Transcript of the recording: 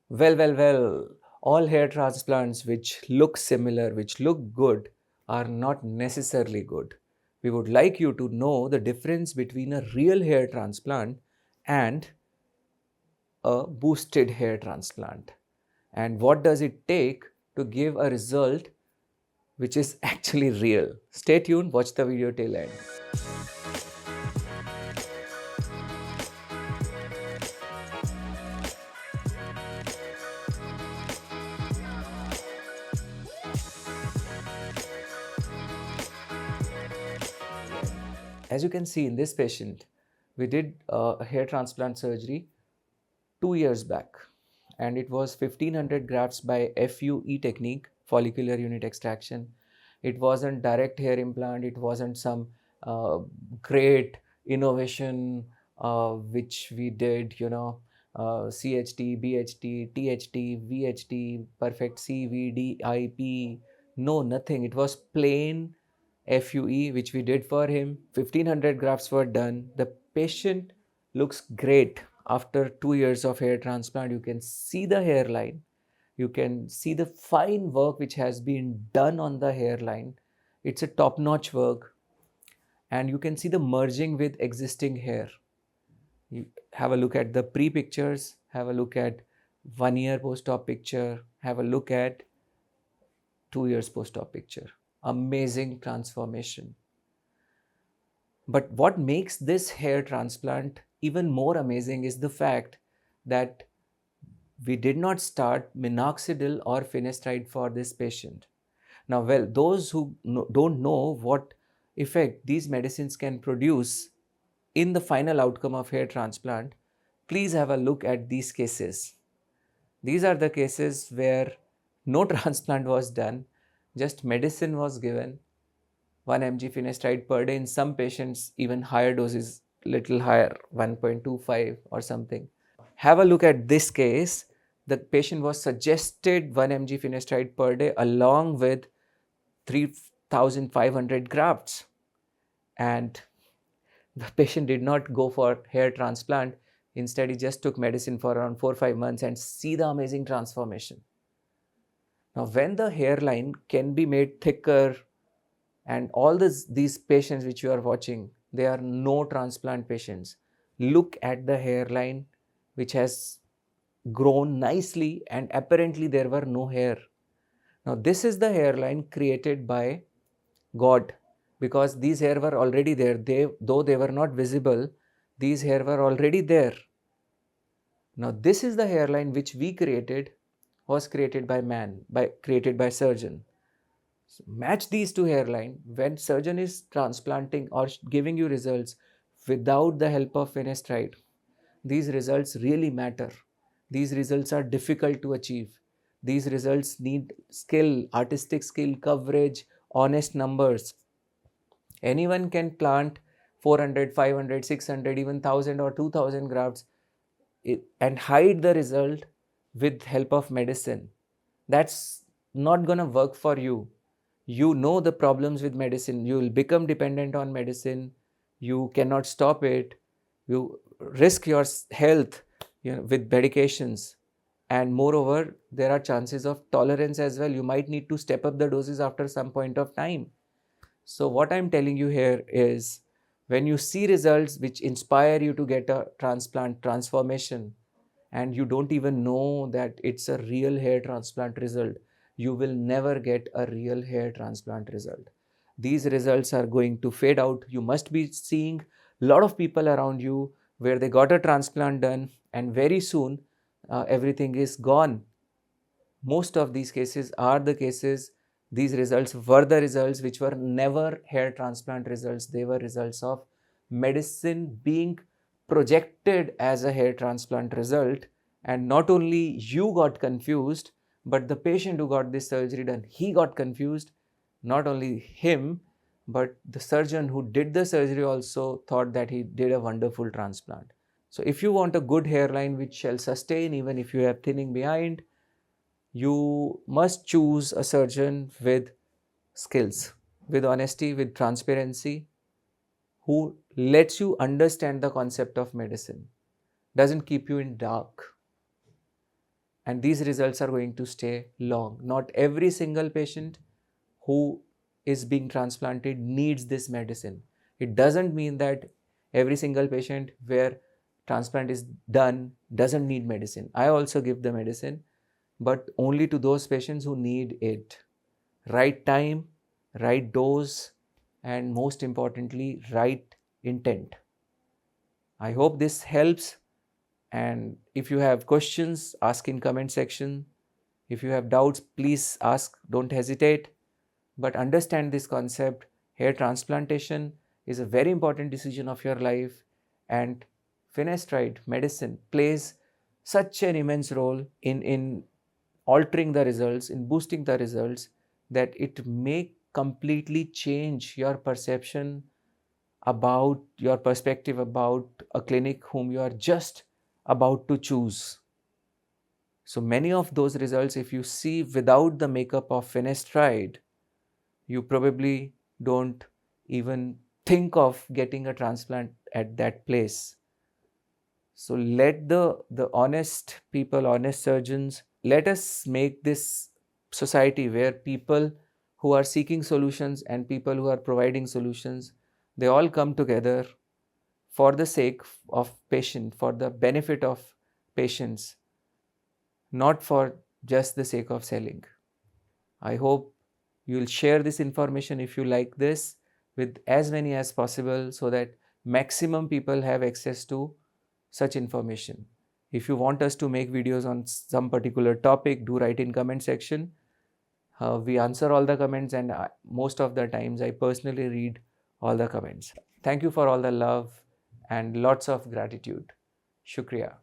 Well. All hair transplants which look similar, which look good, are not necessarily good. We would like you to know the difference between a real hair transplant and a boosted hair transplant. And what does it take to give a result which is actually real? Stay tuned, watch the video till end. As you can see in this patient, we did a hair transplant surgery 2 years back, and it was 1500 grafts by FUE technique, follicular unit extraction. It wasn't direct hair implant, it wasn't some great innovation which we did, CHT, BHT, THT, VHT, perfect CVDIP. No, nothing. It was plain FUE which we did for him. 1500 grafts were done. The patient looks great after 2 years of hair transplant. You can see the hairline. You can see the fine work which has been done on the hairline. It's a top-notch work. And you can see the merging with existing hair. You have a look at the pre-pictures, have a look at 1 year post-op picture, have a look at 2 years post-op picture. Amazing transformation. But what makes this hair transplant even more amazing is the fact that we did not start minoxidil or finasteride for this patient. Now, well, those who don't know what effect these medicines can produce in the final outcome of hair transplant, please have a look at these cases. These are the cases where no transplant was done, just medicine was given, 1 mg finasteride per day. In some patients, even higher doses, little higher, 1.25 or something. Have a look at this case. The patient was suggested 1 mg finasteride per day along with 3,500 grafts. And the patient did not go for hair transplant. Instead, he just took medicine for around 4-5 months and see the amazing transformation. Now, when the hairline can be made thicker, and all these patients which you are watching, they are no transplant patients. Look at the hairline which has grown nicely, and apparently there were no hair. Now, this is the hairline created by God, because these hair were already there. Though they were not visible, these hair were already there. Now, this is the hairline which we created, was created by man, created by surgeon. So match these two hairline. When surgeon is transplanting or giving you results without the help of finasteride, these results really matter. These results are difficult to achieve. These results need skill, artistic skill, coverage, honest numbers. Anyone can plant 400, 500, 600, even 1000 or 2000 grafts and hide the result with help of medicine. That's not going to work for you. You know the problems with medicine. You will become dependent on medicine. You cannot stop it. You risk your health with medications. And moreover, there are chances of tolerance as well. You might need to step up the doses after some point of time. So what I'm telling you here is, when you see results which inspire you to get a transplant transformation, and you don't even know that it's a real hair transplant result, you will never get a real hair transplant result. These results are going to fade out. You must be seeing a lot of people around you where they got a transplant done, and very soon everything is gone. Most of these cases are the cases, these results were the results which were never hair transplant results. They were results of medicine being projected as a hair transplant result. And not only you got confused, but the patient who got this surgery done, he got confused. Not only him, but the surgeon who did the surgery also thought that he did a wonderful transplant. So if you want a good hairline which shall sustain even if you have thinning behind, you must choose a surgeon with skills, with honesty, with transparency, who lets you understand the concept of medicine, doesn't keep you in dark. and these results are going to stay long. Not every single patient who is being transplanted needs this medicine. It doesn't mean that every single patient where transplant is done doesn't need medicine. I also give the medicine, but only to those patients who need it. Right time, right dose, and most importantly, right intent. I hope this helps, and if you have questions, ask in comment section. If you have doubts, please ask, don't hesitate. But understand this concept: hair transplantation is a very important decision of your life, and finasteride medicine plays such an immense role in altering the results, in boosting the results, that it may completely change your perception about your perspective about a clinic whom you are just about to choose. So many of those results, if you see without the makeup of finasteride, you probably don't even think of getting a transplant at that place. So let the honest people, honest surgeons, let us make this society where people who are seeking solutions and people who are providing solutions, they all come together for the sake of patient, for the benefit of patients, not for just the sake of selling. I hope you'll share this information if you like this with as many as possible, so that maximum people have access to such information. If you want us to make videos on some particular topic, do write in comment section. We answer all the comments, and most of the times I personally read all the comments. Thank you for all the love and lots of gratitude. Shukriya.